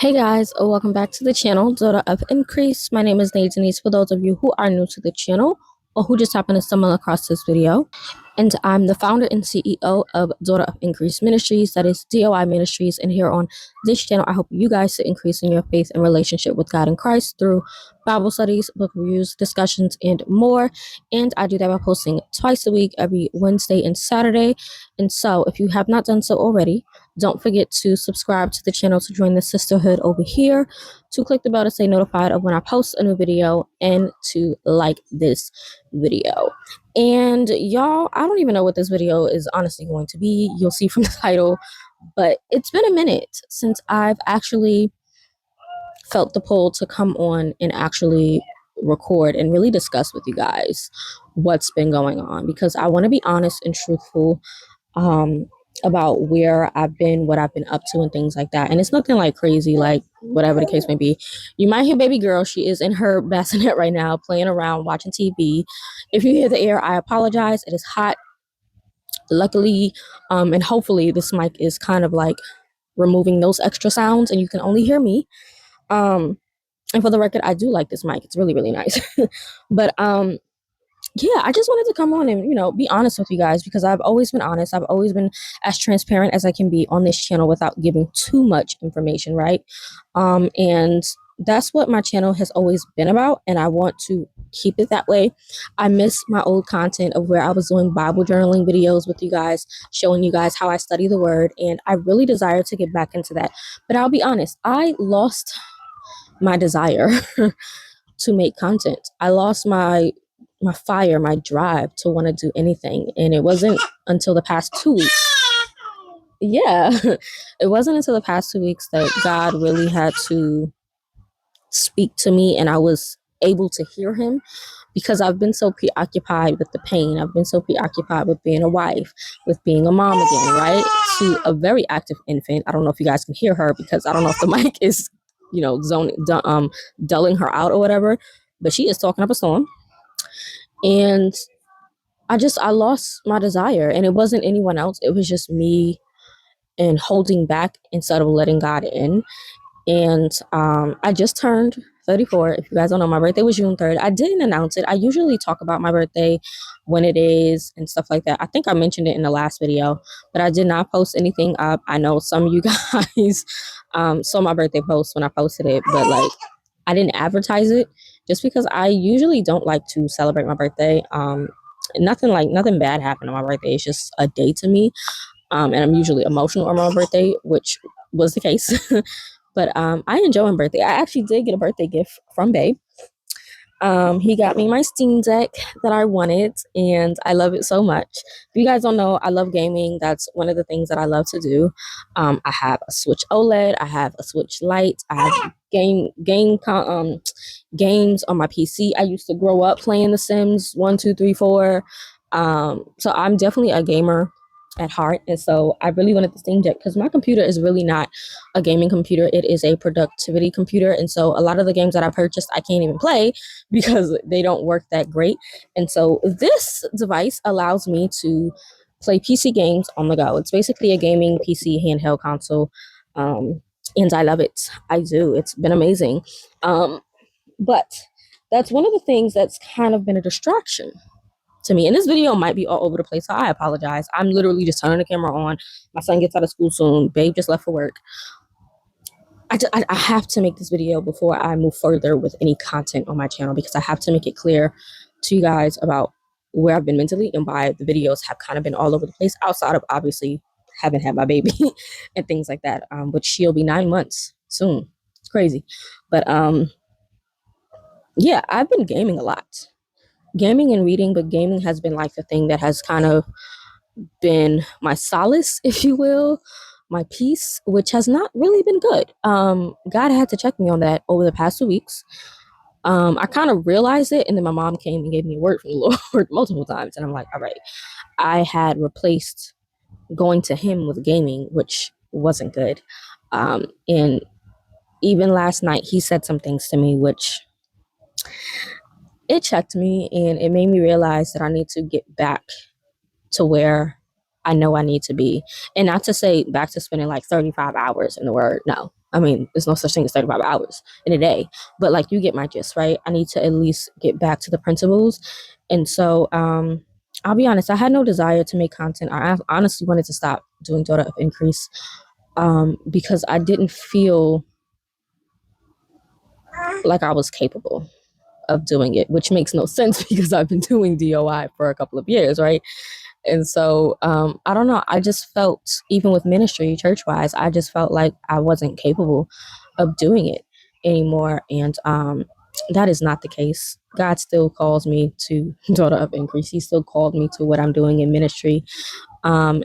Hey guys, welcome back to the channel, Daughter of Increase. My name is Denise. For those of you who are new to the channel or who just happen to stumble across this video, and I'm the founder and CEO of Daughter of Increase Ministries, that is DOI Ministries. And here on this channel, I hope you guys to increase in your faith and relationship with God and Christ through Bible studies, book reviews, discussions, and more. And I do that by posting twice a week, every Wednesday and Saturday. And so if you have not done so already, don't forget to subscribe to the channel to join the sisterhood over here, to click the bell to stay notified of when I post a new video, and to like this video. And y'all, I don't even know what this video is honestly going to be. You'll see from the title, but it's been a minute since I've actually felt the pull to come on and actually record and really discuss with you guys what's been going on, because I want to be honest and truthful about where I've been, what I've been up to, and things like that. And it's nothing like crazy, like whatever the case may be. You might hear baby girl. She is in her bassinet right now, playing around, watching TV. If you hear the air, I apologize. It is hot. Luckily, and hopefully this mic is kind of like removing those extra sounds and you can only hear me. And for the record, I do like this mic. It's really, really nice. But yeah, I just wanted to come on and, be honest with you guys, because I've always been honest. I've always been as transparent as I can be on this channel without giving too much information, right? And that's what my channel has always been about, and I want to keep it that way. I miss my old content of where I was doing Bible journaling videos with you guys, showing you guys how I study the word, and I really desire to get back into that. But I'll be honest, I lost my desire to make content. I lost my fire, my drive to want to do anything. And it wasn't until the past 2 weeks. Yeah, it wasn't until the past 2 weeks that God really had to speak to me and I was able to hear him, because I've been so preoccupied with the pain. I've been so preoccupied with being a wife, with being a mom again, right? To a very active infant. I don't know if you guys can hear her because I don't know if the mic is, dulling her out or whatever, but she is talking up a storm. And I lost my desire, and it wasn't anyone else. It was just me and holding back instead of letting God in. And I just turned 34. If you guys don't know, my birthday was June 3rd. I didn't announce it. I usually talk about my birthday, when it is, and stuff like that. I think I mentioned it in the last video, but I did not post anything up. I know some of you guys saw my birthday post when I posted it, but like I didn't advertise it just because I usually don't like to celebrate my birthday. Nothing bad happened on my birthday. It's just a day to me. And I'm usually emotional on my birthday, which was the case. But I enjoy my birthday. I actually did get a birthday gift from Babe. He got me my Steam Deck that I wanted, and I love it so much. If you guys don't know, I love gaming. That's one of the things that I love to do. I have a Switch OLED. I have a Switch Lite. I have games on my PC. I used to grow up playing The Sims 1, 2, 3, 4. So I'm definitely a gamer at heart, and so I really wanted the Steam Deck because my computer is really not a gaming computer. It is a productivity computer, and so a lot of the games that I purchased I can't even play because they don't work that great. And so this device allows me to play PC games on the go. It's basically a gaming PC handheld console, and I love it. I do. It's been amazing. But that's one of the things that's kind of been a distraction to me. And this video might be all over the place, so I apologize. I'm literally just turning the camera on. My son gets out of school soon. Babe just left for work. I have to make this video before I move further with any content on my channel, because I have to make it clear to you guys about where I've been mentally and why the videos have kind of been all over the place, outside of obviously having had my baby and things like that, which she'll be 9 months soon. It's crazy. But yeah, I've been gaming a lot. Gaming and reading, but gaming has been like the thing that has kind of been my solace, if you will, my peace, which has not really been good. God had to check me on that over the past 2 weeks. I kind of realized it, and then my mom came and gave me a word from the Lord multiple times, and I'm like, all right, I had replaced going to him with gaming, which wasn't good. And even last night, he said some things to me, which it checked me, and it made me realize that I need to get back to where I know I need to be. And not to say back to spending like 35 hours in the word. No, I mean, there's no such thing as 35 hours in a day, but like you get my gist, right? I need to at least get back to the principles. And so I'll be honest, I had no desire to make content. I honestly wanted to stop doing Daughter of Increase because I didn't feel like I was capable of doing it, which makes no sense because I've been doing DOI for a couple of years, right? And so I don't know. I just felt, even with ministry, church wise, I just felt like I wasn't capable of doing it anymore. And that is not the case. God still calls me to Daughter of Increase. He still called me to what I'm doing in ministry. And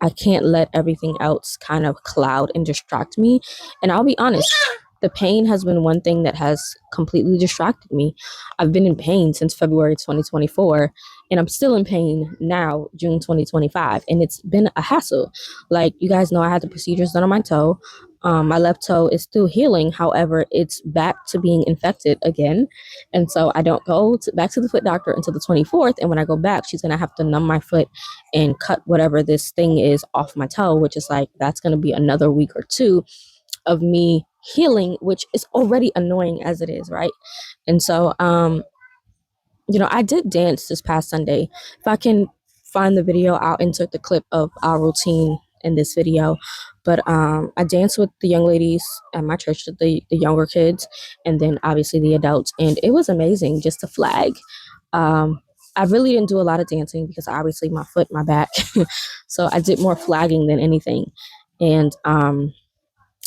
I can't let everything else kind of cloud and distract me. And I'll be honest, the pain has been one thing that has completely distracted me. I've been in pain since February 2024, and I'm still in pain now, June 2025. And it's been a hassle. Like, you guys know, I had the procedures done on my toe. My left toe is still healing. However, it's back to being infected again. And so I don't go back to the foot doctor until the 24th. And when I go back, she's going to have to numb my foot and cut whatever this thing is off my toe, which is like, that's going to be another week or two of me healing, which is already annoying as it is, right? And so I did dance this past Sunday. If I can find the video, I'll insert the clip of our routine in this video. But I danced with the young ladies at my church, the younger kids, and then obviously the adults, and it was amazing just to flag. I really didn't do a lot of dancing because obviously my foot, my back, so I did more flagging than anything, and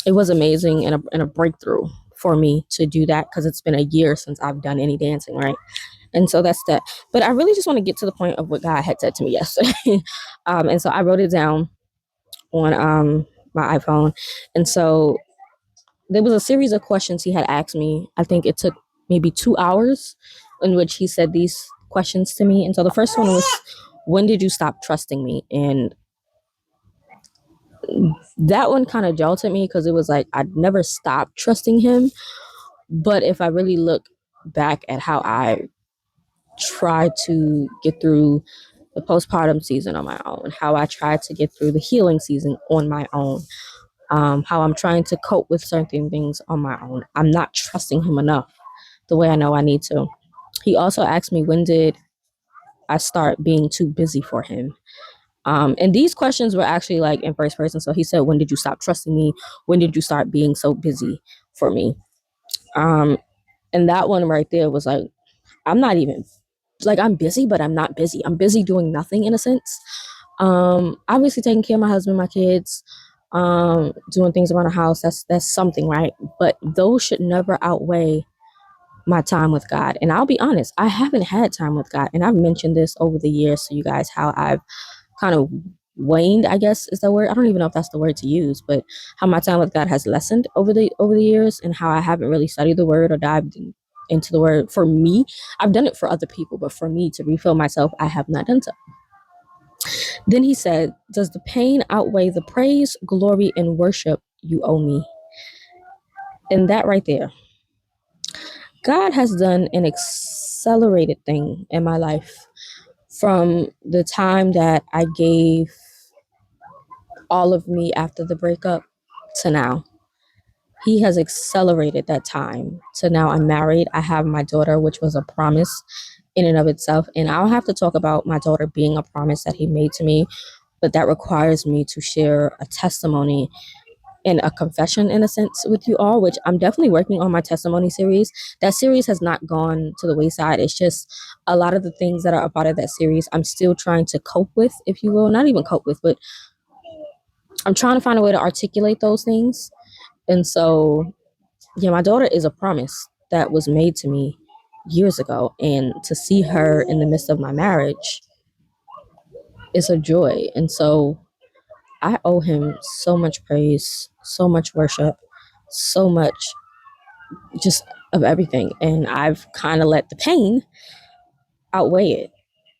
it was amazing and a breakthrough for me to do that because it's been a year since I've done any dancing, right? And so that's that. But I really just want to get to the point of what God had said to me yesterday. And so I wrote it down on my iPhone. And so there was a series of questions he had asked me. I think it took maybe 2 hours in which he said these questions to me. And so the first one was, when did you stop trusting me? And that one kind of jolted me because it was like, I'd never stopped trusting him. But if I really look back at how I tried to get through the postpartum season on my own, how I tried to get through the healing season on my own, how I'm trying to cope with certain things on my own, I'm not trusting him enough the way I know I need to. He also asked me, when did I start being too busy for him? And these questions were actually like in first person. So he said, when did you stop trusting me? When did you start being so busy for me? And that one right there was like, I'm not even, like, I'm busy, but I'm not busy. I'm busy doing nothing in a sense. Obviously taking care of my husband, my kids, doing things around the house. That's something, right? But those should never outweigh my time with God. And I'll be honest, I haven't had time with God. And I've mentioned this over the years to you guys, how I've kind of waned, I guess is the word. I don't even know if that's the word to use, but how my time with God has lessened over the years, and how I haven't really studied the word or dived into the word. For me, I've done it for other people, but for me to refill myself, I have not done so. Then he said, does the pain outweigh the praise, glory, and worship you owe me? And that right there, God has done an accelerated thing in my life from the time that I gave all of me after the breakup to now. He has accelerated that time. So now I'm married. I have my daughter, which was a promise in and of itself. And I'll have to talk about my daughter being a promise that he made to me. But that requires me to share a testimony and a confession, in a sense, with you all, which I'm definitely working on my testimony series. That series has not gone to the wayside. It's just a lot of the things that are a part of that series I'm still trying to cope with, if you will. Not even cope with, but I'm trying to find a way to articulate those things. And so, yeah, my daughter is a promise that was made to me years ago. And to see her in the midst of my marriage is a joy. And so I owe him so much praise, so much worship, so much just of everything. And I've kind of let the pain outweigh it.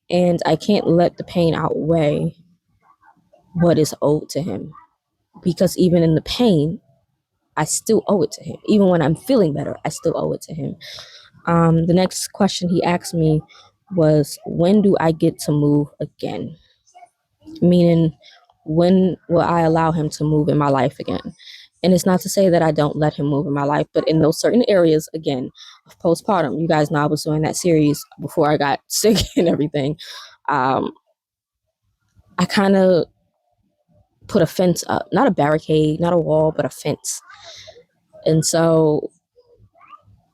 And I can't let the pain outweigh what is owed to him. Because even in the pain, I still owe it to him. Even when I'm feeling better, I still owe it to him. The next question he asked me was, when do I get to move again? Meaning, when will I allow him to move in my life again? And it's not to say that I don't let him move in my life, but in those certain areas, again, of postpartum, you guys know I was doing that series before I got sick and everything. I kind of put a fence up, not a barricade, not a wall, but a fence. And so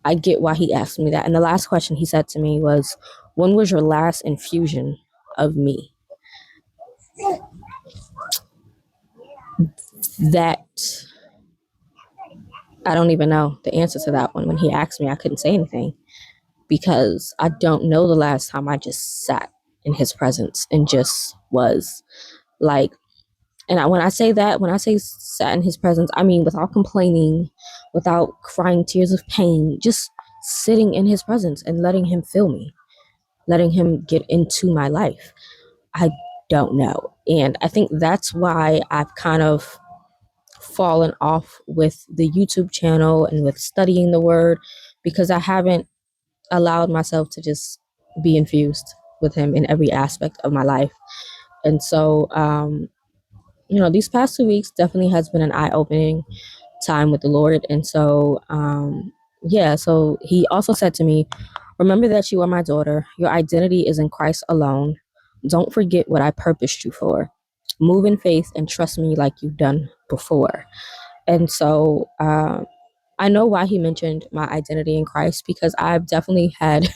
I get why he asked me that. And the last question he said to me was, when was your last infusion of me? That I don't even know the answer to that one. When he asked me, I couldn't say anything because I don't know the last time I just sat in his presence and just was like, and when I say that, when I say sat in his presence, I mean without complaining, without crying tears of pain, just sitting in his presence and letting him fill me, letting him get into my life. I don't know. And I think that's why I've kind of fallen off with the YouTube channel and with studying the word, because I haven't allowed myself to just be infused with him in every aspect of my life. And so, these past 2 weeks definitely has been an eye-opening time with the Lord. And so, so he also said to me, remember that you are my daughter. Your identity is in Christ alone. Don't forget what I purposed you for. Move in faith and trust me like you've done before. And so I know why he mentioned my identity in Christ, because I've definitely had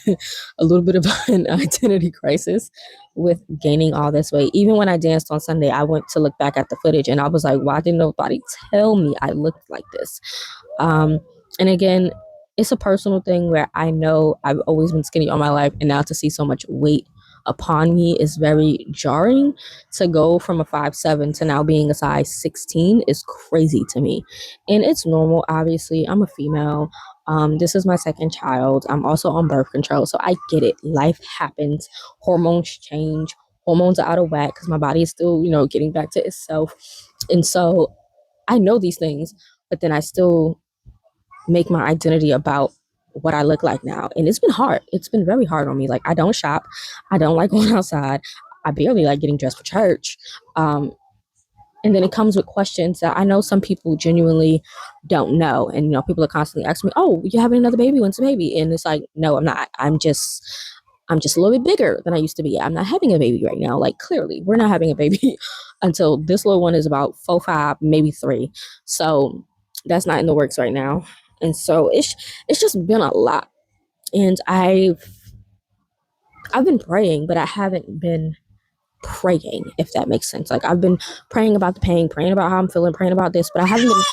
a little bit of an identity crisis with gaining all this weight. Even when I danced on Sunday, I went to look back at the footage and I was like, why didn't nobody tell me I looked like this? And again, it's a personal thing where I know I've always been skinny all my life, and now to see so much weight upon me is very jarring. To go from a 5'7" to now being a size 16 is crazy to me. And it's normal, obviously. I'm a female. This is my second child. I'm also on birth control, so I get it. Life happens. Hormones change. Hormones are out of whack because my body is still, getting back to itself. And so I know these things, but then I still make my identity about what I look like now. And it's been hard. It's been very hard on me. Like, I don't shop. I don't like going outside. I barely like getting dressed for church. And then it comes with questions that I know some people genuinely don't know. And, people are constantly asking me, oh, you having another baby? When's the baby? And it's like, no, I'm not. I'm just a little bit bigger than I used to be. I'm not having a baby right now. Like, clearly, we're not having a baby until this little one is about 4, 5, maybe 3. So that's not in the works right now. And so it's just been a lot. And I've been praying, but I haven't been praying, if that makes sense. Like, I've been praying about the pain, praying about how I'm feeling, praying about this, but I haven't been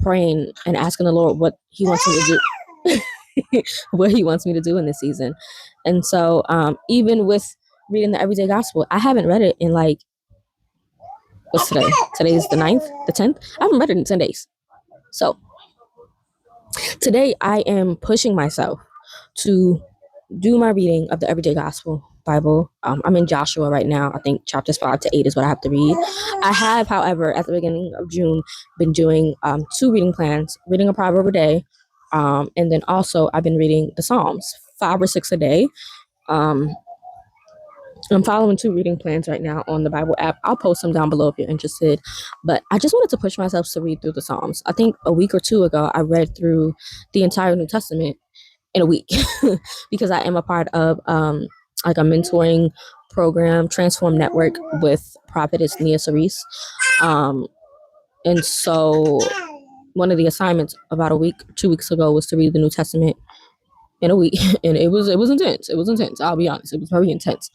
praying and asking the Lord what he wants me to do, what he wants me to do in this season. And so even with reading the Everyday Gospel, I haven't read it in like, what's today? Today is the 9th, the 10th. I haven't read it in 10 days. So today I am pushing myself to do my reading of the Everyday Gospel Bible. I'm in Joshua right now. I think chapters 5 to 8 is what I have to read. I have, however, at the beginning of June, been doing 2 reading plans, reading a proverb a day. And then also I've been reading the Psalms, 5 or 6 a day. I'm following 2 reading plans right now on the Bible app. I'll post them down below if you're interested. But I just wanted to push myself to read through the Psalms. I think a week or 2 ago, I read through the entire New Testament in a week because I am a part of like a mentoring program, Transform Network, with prophetess Nia Cerise. And so one of the assignments about 2 weeks ago was to read the New Testament in a week. And it was intense. It was intense. I'll be honest. It was very intense.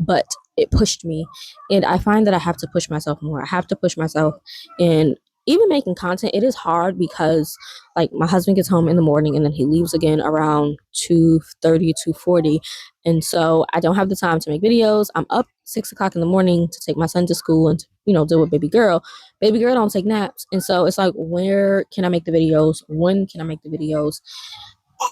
But it pushed me. And I find that I have to push myself more. I have to push myself in even making content. It is hard because like my husband gets home in the morning and then he leaves again around 2:30, 2:40. And so I don't have the time to make videos. I'm up 6 o'clock in the morning to take my son to school and, deal with baby girl. Baby girl don't take naps. And so it's like, where can I make the videos? When can I make the videos?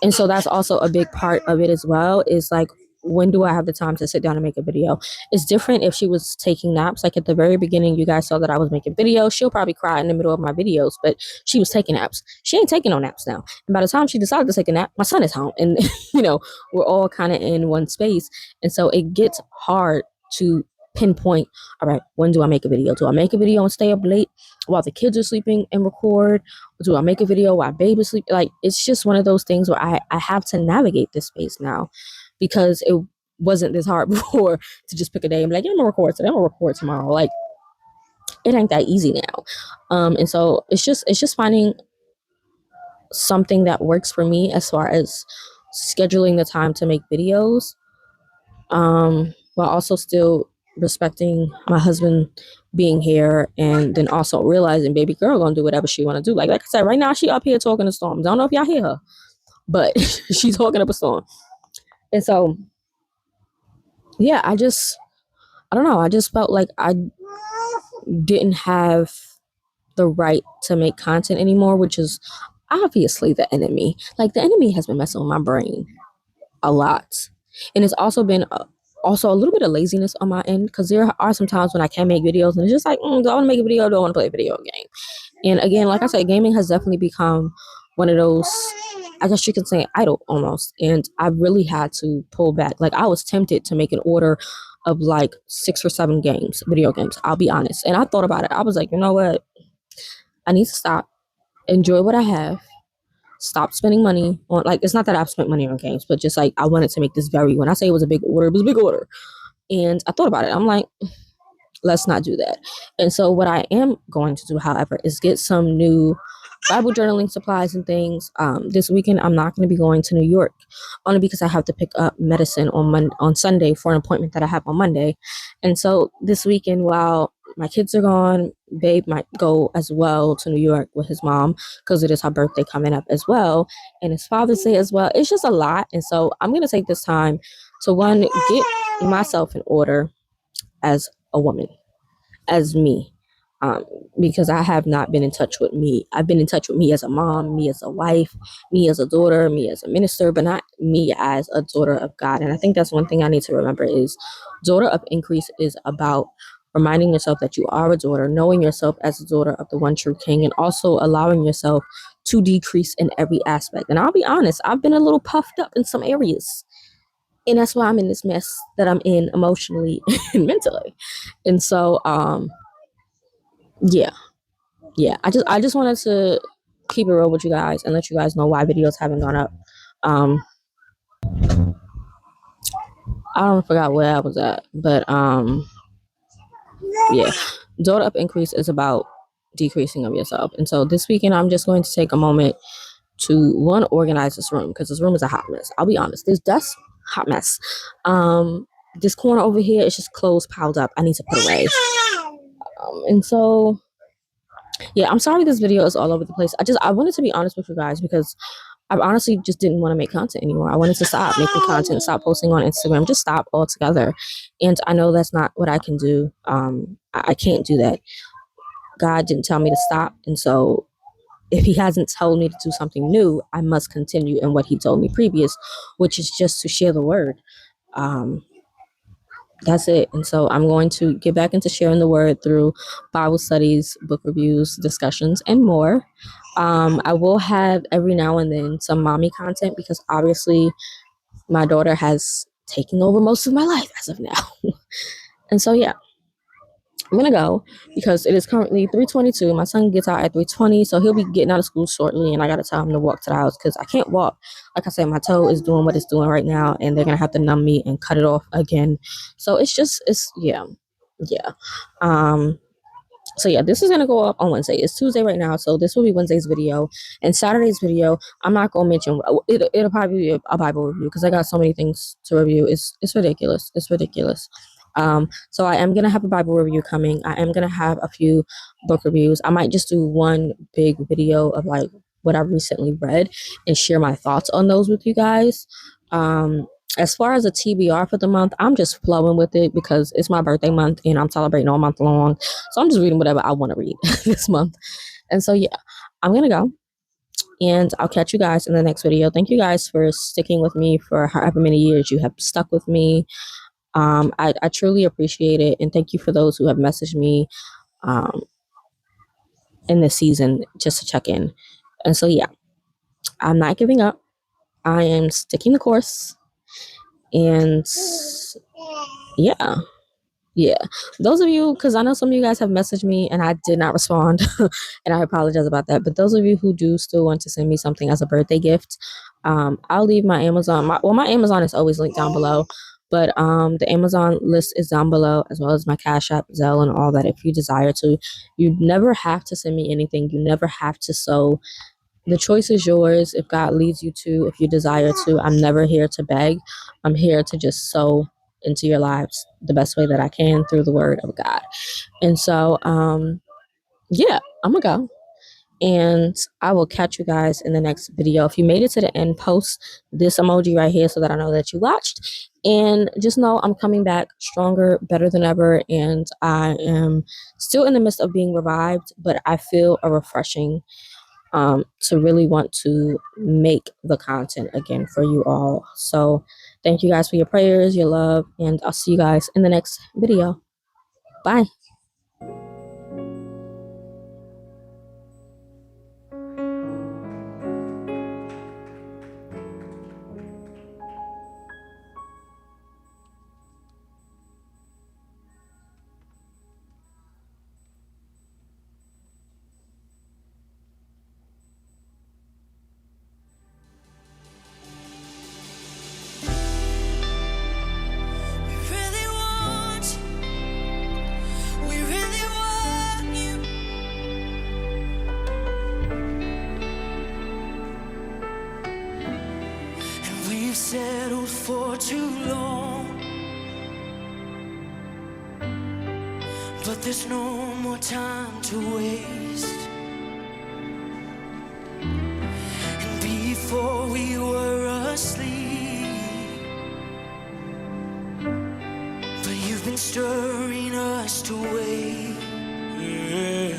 And so that's also a big part of it as well, is like, when do I have the time to sit down and make a video? It's different if she was taking naps. Like at the very beginning, you guys saw that I was making videos. She'll probably cry in the middle of my videos, but she was taking naps. She ain't taking no naps now. And by the time she decided to take a nap, my son is home. And, we're all kind of in one space. And so it gets hard to pinpoint, all right, when do I make a video? Do I make a video and stay up late while the kids are sleeping and record? Or do I make a video while baby's sleep? Like, it's just one of those things where I have to navigate this space now, because it wasn't this hard before to just pick a day and be like, yeah, I'm gonna record today, I'm gonna record tomorrow. Like, it ain't that easy now. And so it's just finding something that works for me as far as scheduling the time to make videos, while also still respecting my husband being here, and then also realizing baby girl gonna do whatever she want to do. Like I said, right now she up here talking to storms. I don't know if y'all hear her, but she's talking up a storm. And so yeah, I don't know, I just felt like I didn't have the right to make content anymore, which is obviously the enemy. Like, the enemy has been messing with my brain a lot. And it's also been also a little bit of laziness on my end, because there are some times when I can make videos and it's just like, do I want to make a video, or do I want to play a video game? And again, like I said, gaming has definitely become one of those, I guess you can say, idol almost. And I really had to pull back. Like, I was tempted to make an order of like 6 or 7 games, video games, I'll be honest. And I thought about it. I was like, you know what? I need to stop, enjoy what I have, stop spending money on, like, it's not that I've spent money on games, but just like I wanted to make this very, when I say it was a big order, it was a big order. And I thought about it. I'm like, let's not do that. And so what I am going to do, however, is get some new Bible journaling supplies and things. This weekend I'm not going to be going to New York, only because I have to pick up medicine on Sunday for an appointment that I have on Monday. And so this weekend, while my kids are gone, Babe might go as well to New York with his mom, because it is her birthday coming up as well, and it's Father's Day as well. It's just a lot. And so I'm going to take this time to, one, get myself in order as a woman, as me, because I have not been in touch with me. I've been in touch with me as a mom, me as a wife, me as a daughter, me as a minister, but not me as a daughter of God. And I think that's one thing I need to remember is Daughter of Increase is about reminding yourself that you are a daughter, knowing yourself as a daughter of the one true King, and also allowing yourself to decrease in every aspect. And I'll be honest, I've been a little puffed up in some areas. And that's why I'm in this mess that I'm in emotionally and mentally. And so, yeah. I just wanted to keep it real with you guys and let you guys know why videos haven't gone up. I don't forgot where I was at, but yeah, Daughter of Increase is about decreasing of yourself. And so this weekend I'm just going to take a moment to, one, organize this room, because this room is a hot mess. I'll be honest, this dust, hot mess. This corner over here is just clothes piled up I need to put away. And so yeah, I'm sorry this video is all over the place. I wanted to be honest with you guys, because I honestly just didn't want to make content anymore. I wanted to stop making content, stop posting on Instagram, just stop altogether. And I know that's not what I can do. I can't do that. God didn't tell me to stop. And so if he hasn't told me to do something new, I must continue in what he told me previous, which is just to share the word. That's it. And so I'm going to get back into sharing the word through Bible studies, book reviews, discussions, and more. I will have every now and then some mommy content, because obviously my daughter has taken over most of my life as of now. And so, yeah, I'm going to go, because it is currently 3:22. My son gets out at 3:20, so he'll be getting out of school shortly, and I got to tell him to walk to the house, because I can't walk. Like I said, my toe is doing what it's doing right now, and they're going to have to numb me and cut it off again. So yeah. So yeah, this is going to go up on Wednesday. It's Tuesday right now, so this will be Wednesday's video. And Saturday's video, I'm not going to mention, it'll probably be a Bible review, because I got so many things to review. It's ridiculous. It's ridiculous. So I am going to have a Bible review coming. I am going to have a few book reviews. I might just do one big video of like what I've recently read and share my thoughts on those with you guys. As far as a TBR for the month, I'm just flowing with it, because it's my birthday month and I'm celebrating all month long. So I'm just reading whatever I want to read this month. And so, yeah, I'm going to go, and I'll catch you guys in the next video. Thank you guys for sticking with me for however many years you have stuck with me. I truly appreciate it. And thank you for those who have messaged me in this season just to check in. And so, yeah, I'm not giving up. I am sticking the course. And yeah, Yeah, those of you, because I know some of you guys have messaged me and I did not respond, and I apologize about that. But those of you who do still want to send me something as a birthday gift, I'll leave my Amazon. My Amazon is always linked down below, but the Amazon list is down below, as well as my Cash App, Zelle, and all that. If you desire to, you never have to send me anything. You never have to sow. The choice is yours. If God leads you to, if you desire to, I'm never here to beg. I'm here to just sow into your lives the best way that I can through the word of God. And so, yeah, I'm gonna go. And I will catch you guys in the next video. If you made it to the end, post this emoji right here so that I know that you watched. And just know I'm coming back stronger, better than ever. And I am still in the midst of being revived, but I feel a refreshing to really want to make the content again for you all. So thank you guys for your prayers, your love, and I'll see you guys in the next video. Bye. Settled for too long, but there's no more time to waste. And before we were asleep, but you've been stirring us to wait. Yeah.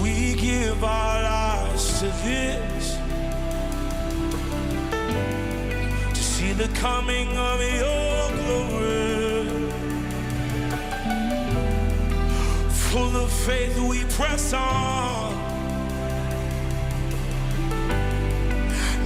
We give our lives to this, see the coming of your glory. Full of faith we press on,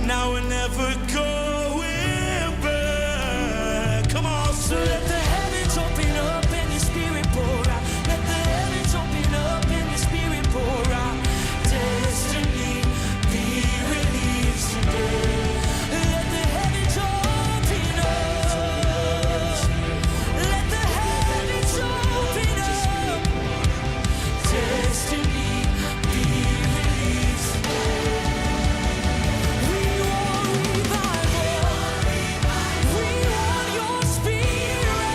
now we're never going back. Come on, so let the heavens open up and your spirit pour out. Let the heavens open up and your spirit pour out. Destiny be released today. Spirit.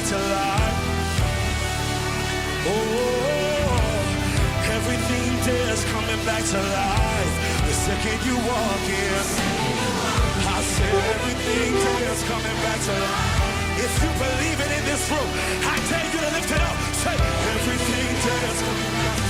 to life. Oh, everything there is coming back to life. The second you walk in, I said everything there is coming back to life. If you believe it in this room, I dare you to lift it up. Say everything there is coming back.